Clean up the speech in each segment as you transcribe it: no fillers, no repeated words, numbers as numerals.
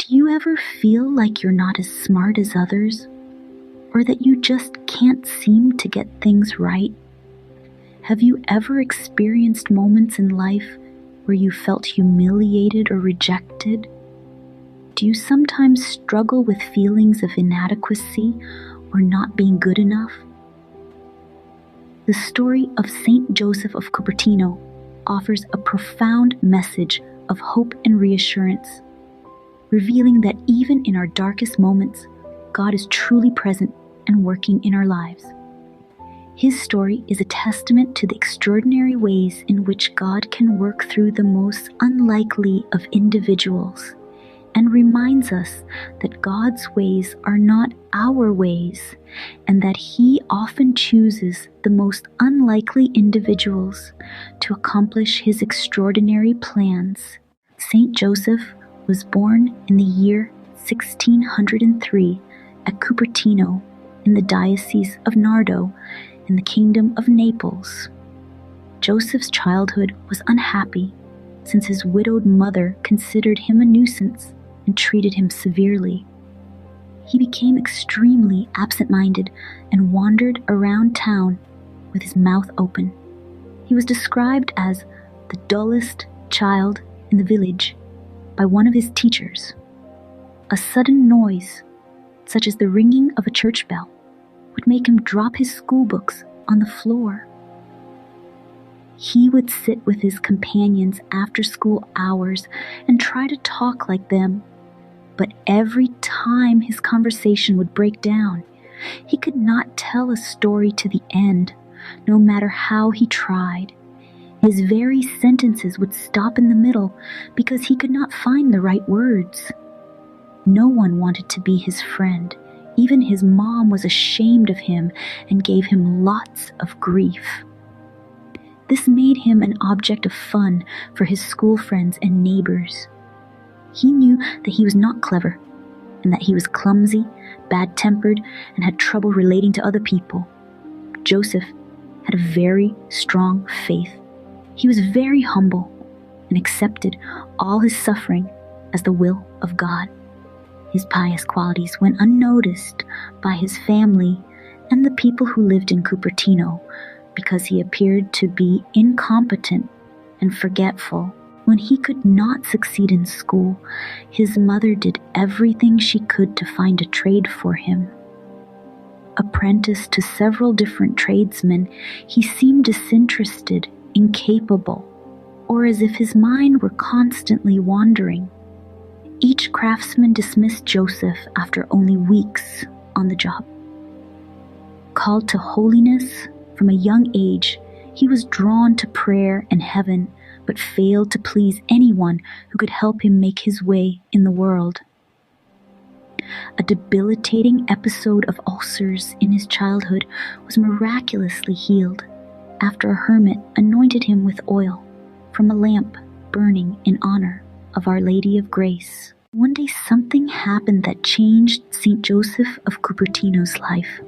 Do you ever feel like you're not as smart as others, or that you just can't seem to get things right? Have you ever experienced moments in life where you felt humiliated or rejected? Do you sometimes struggle with feelings of inadequacy or not being good enough? The story of Saint Joseph of Cupertino offers a profound message of hope and reassurance, revealing that even in our darkest moments, God is truly present and working in our lives. His story is a testament to the extraordinary ways in which God can work through the most unlikely of individuals, and reminds us that God's ways are not our ways, and that He often chooses the most unlikely individuals to accomplish His extraordinary plans. Saint Joseph was born in the year 1603 at Cupertino in the Diocese of Nardo in the Kingdom of Naples. Joseph's childhood was unhappy since his widowed mother considered him a nuisance and treated him severely. He became extremely absent-minded and wandered around town with his mouth open. He was described as the dullest child in the village by one of his teachers. A sudden noise, such as the ringing of a church bell, would make him drop his school books on the floor. He would sit with his companions after school hours and try to talk like them, but every time his conversation would break down, he could not tell a story to the end, no matter how he tried. His very sentences would stop in the middle because he could not find the right words. No one wanted to be his friend. Even his mom was ashamed of him and gave him lots of grief. This made him an object of fun for his school friends and neighbors. He knew that he was not clever, and that he was clumsy, bad-tempered, and had trouble relating to other people. Joseph had a very strong faith. He was very humble and accepted all his suffering as the will of God. His pious qualities went unnoticed by his family and the people who lived in Cupertino because he appeared to be incompetent and forgetful. When he could not succeed in school, his mother did everything she could to find a trade for him. Apprenticed to several different tradesmen, he seemed disinterested, incapable, or as if his mind were constantly wandering. Each craftsman dismissed Joseph after only weeks on the job. Called to holiness from a young age, he was drawn to prayer and heaven, but failed to please anyone who could help him make his way in the world. A debilitating episode of ulcers in his childhood was miraculously healed after a hermit anointed him with oil from a lamp burning in honor of Our Lady of Grace. One day something happened that changed Saint Joseph of Cupertino's life.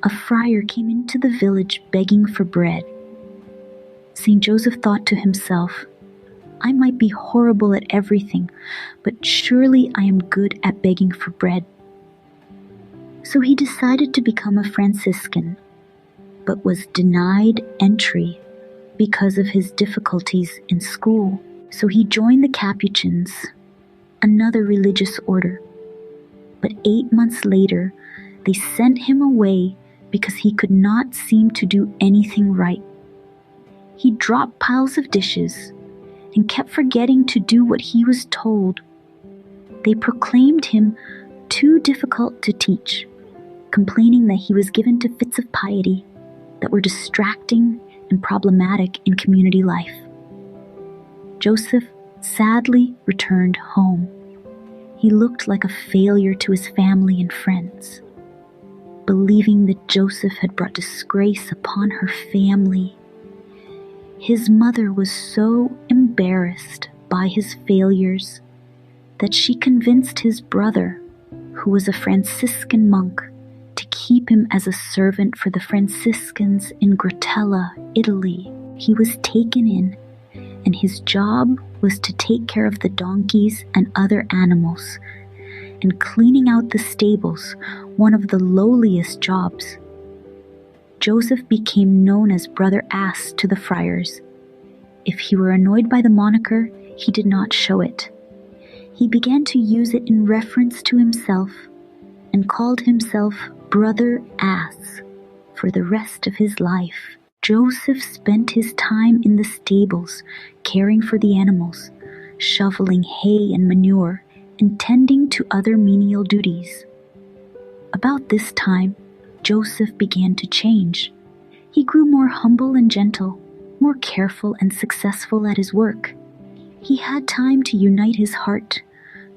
A friar came into the village begging for bread. Saint Joseph thought to himself, "I might be horrible at everything, but surely I am good at begging for bread." So he decided to become a Franciscan, but was denied entry because of his difficulties in school. So he joined the Capuchins, another religious order. But 8 months later, they sent him away because he could not seem to do anything right. He dropped piles of dishes and kept forgetting to do what he was told. They proclaimed him too difficult to teach, complaining that he was given to fits of piety that were distracting and problematic in community life. Joseph sadly returned home. He looked like a failure to his family and friends. Believing that Joseph had brought disgrace upon her family, his mother was so embarrassed by his failures that she convinced his brother, who was a Franciscan monk, to keep him as a servant for the Franciscans in Gratella, Italy. He was taken in and his job was to take care of the donkeys and other animals, and cleaning out the stables, one of the lowliest jobs. Joseph became known as Brother Ass to the friars. If he were annoyed by the moniker, he did not show it. He began to use it in reference to himself and called himself Brother Ass for the rest of his life. Joseph spent his time in the stables, caring for the animals, shoveling hay and manure, and tending to other menial duties. About this time, Joseph began to change. He grew more humble and gentle, more careful and successful at his work. He had time to unite his heart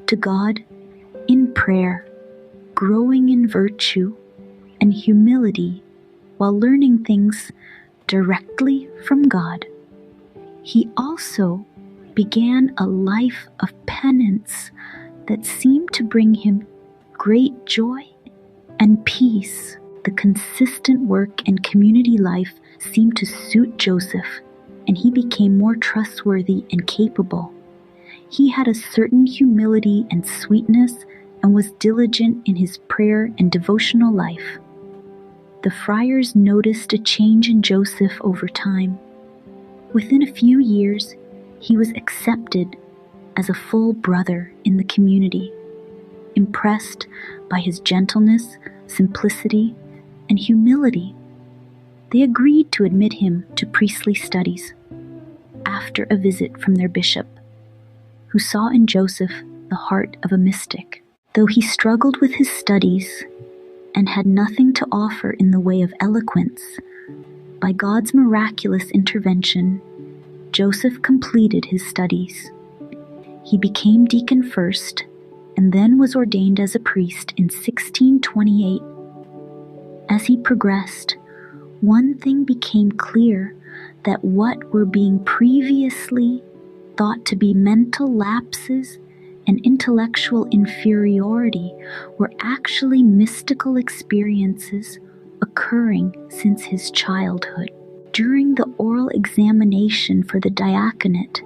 to God in prayer, growing in virtue and humility while learning things directly from God. He also began a life of penance that seemed to bring him great joy and peace. The consistent work and community life seemed to suit Joseph, and he became more trustworthy and capable. He had a certain humility and sweetness and was diligent in his prayer and devotional life. The friars noticed a change in Joseph over time. Within a few years, he was accepted as a full brother in the community, impressed by his gentleness, simplicity, and humility. They agreed to admit him to priestly studies after a visit from their bishop, who saw in Joseph the heart of a mystic. Though he struggled with his studies and had nothing to offer in the way of eloquence, by God's miraculous intervention, Joseph completed his studies. He became deacon first and then was ordained as a priest in 1628. As he progressed, one thing became clear, that what were being previously thought to be mental lapses and intellectual inferiority were actually mystical experiences occurring since his childhood. During the oral examination for the diaconate,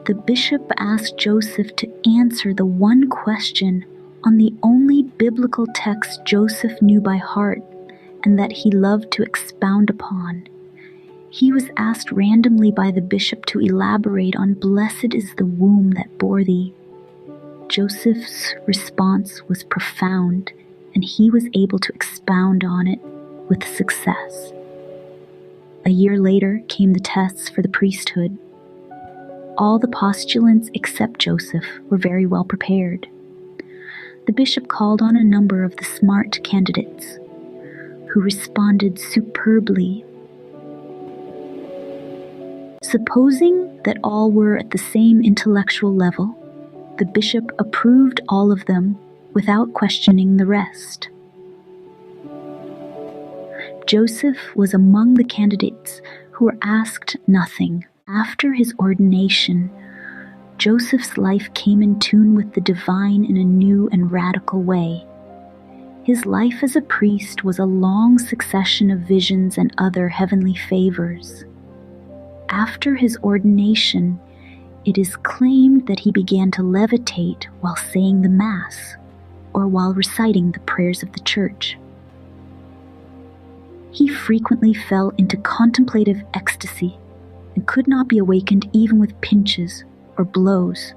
the bishop asked Joseph to answer the one question on the only biblical text Joseph knew by heart and that he loved to expound upon. He was asked randomly by the bishop to elaborate on "Blessed is the womb that bore thee." Joseph's response was profound, and he was able to expound on it with success. A year later came the tests for the priesthood. All the postulants except Joseph were very well prepared. The bishop called on a number of the smart candidates, who responded superbly. Supposing that all were at the same intellectual level, the bishop approved all of them without questioning the rest. Joseph was among the candidates who were asked nothing. After his ordination, Joseph's life came in tune with the divine in a new and radical way. His life as a priest was a long succession of visions and other heavenly favors. After his ordination, it is claimed that he began to levitate while saying the Mass or while reciting the prayers of the church. He frequently fell into contemplative ecstasy and could not be awakened even with pinches or blows.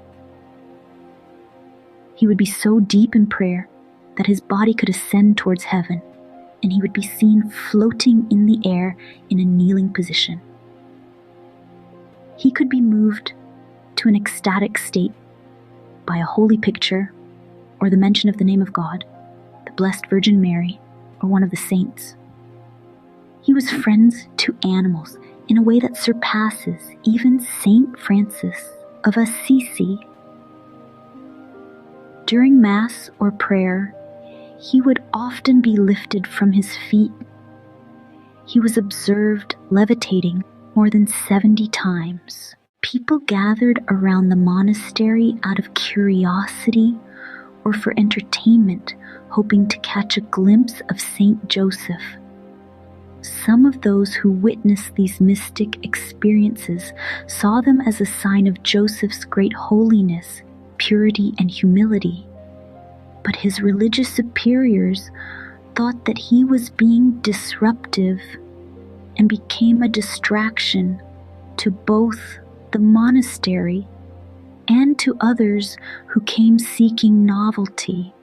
He would be so deep in prayer that his body could ascend towards heaven, and he would be seen floating in the air in a kneeling position. He could be moved to an ecstatic state by a holy picture or the mention of the name of God, the Blessed Virgin Mary, or one of the saints. He was friends to animals in a way that surpasses even Saint Francis of Assisi. During Mass or prayer, he would often be lifted from his feet. He was observed levitating more than 70 times. People gathered around the monastery out of curiosity or for entertainment, hoping to catch a glimpse of Saint Joseph. Some of those who witnessed these mystic experiences saw them as a sign of Joseph's great holiness, purity, and humility. But his religious superiors thought that he was being disruptive and became a distraction to both the monastery and to others who came seeking novelty.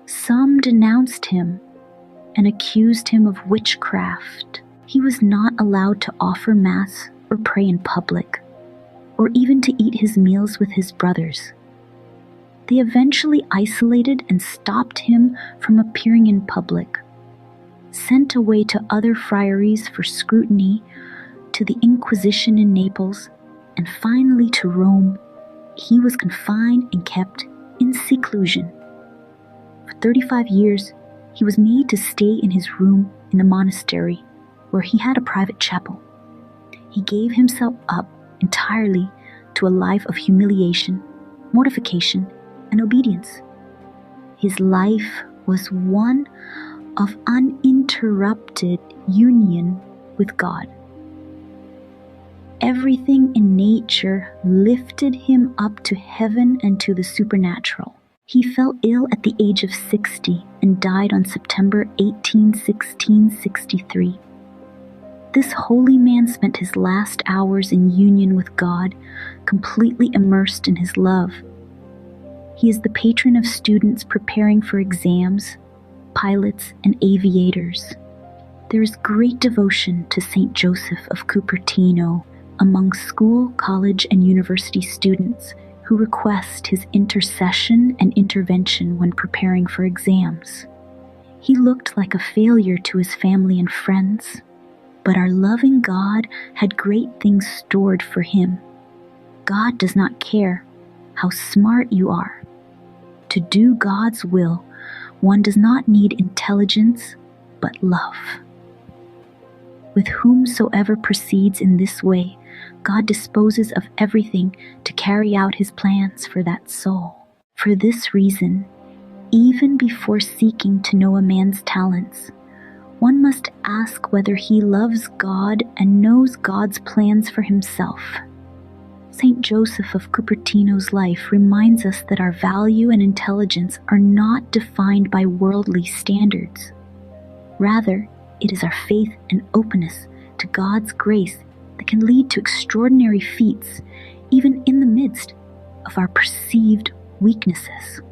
Some denounced him and accused him of witchcraft. He was not allowed to offer Mass or pray in public, or even to eat his meals with his brothers. They eventually isolated and stopped him from appearing in public, sent away to other friaries for scrutiny, to the Inquisition in Naples, and finally to Rome. He was confined and kept in seclusion. For 35 years, he was made to stay in his room in the monastery, where he had a private chapel. He gave himself up entirely to a life of humiliation, mortification, and obedience. His life was one of uninterrupted union with God. Everything in nature lifted him up to heaven and to the supernatural. He fell ill at the age of 60 and died on September 18, 1663. This holy man spent his last hours in union with God, completely immersed in his love. He is the patron of students preparing for exams, pilots, and aviators. There is great devotion to Saint Joseph of Cupertino among school, college, and university students who request his intercession and intervention when preparing for exams. He looked like a failure to his family and friends, but our loving God had great things stored for him. God does not care how smart you are. To do God's will, one does not need intelligence, but love. With whomsoever proceeds in this way, God disposes of everything to carry out his plans for that soul. For this reason, even before seeking to know a man's talents, one must ask whether he loves God and knows God's plans for himself. Saint Joseph of Cupertino's life reminds us that our value and intelligence are not defined by worldly standards. Rather, it is our faith and openness to God's grace that can lead to extraordinary feats, even in the midst of our perceived weaknesses.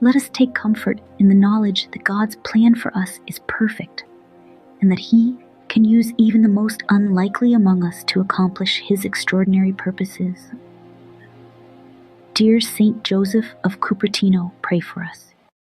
Let us take comfort in the knowledge that God's plan for us is perfect, and that He can use even the most unlikely among us to accomplish His extraordinary purposes. Dear Saint Joseph of Cupertino, pray for us.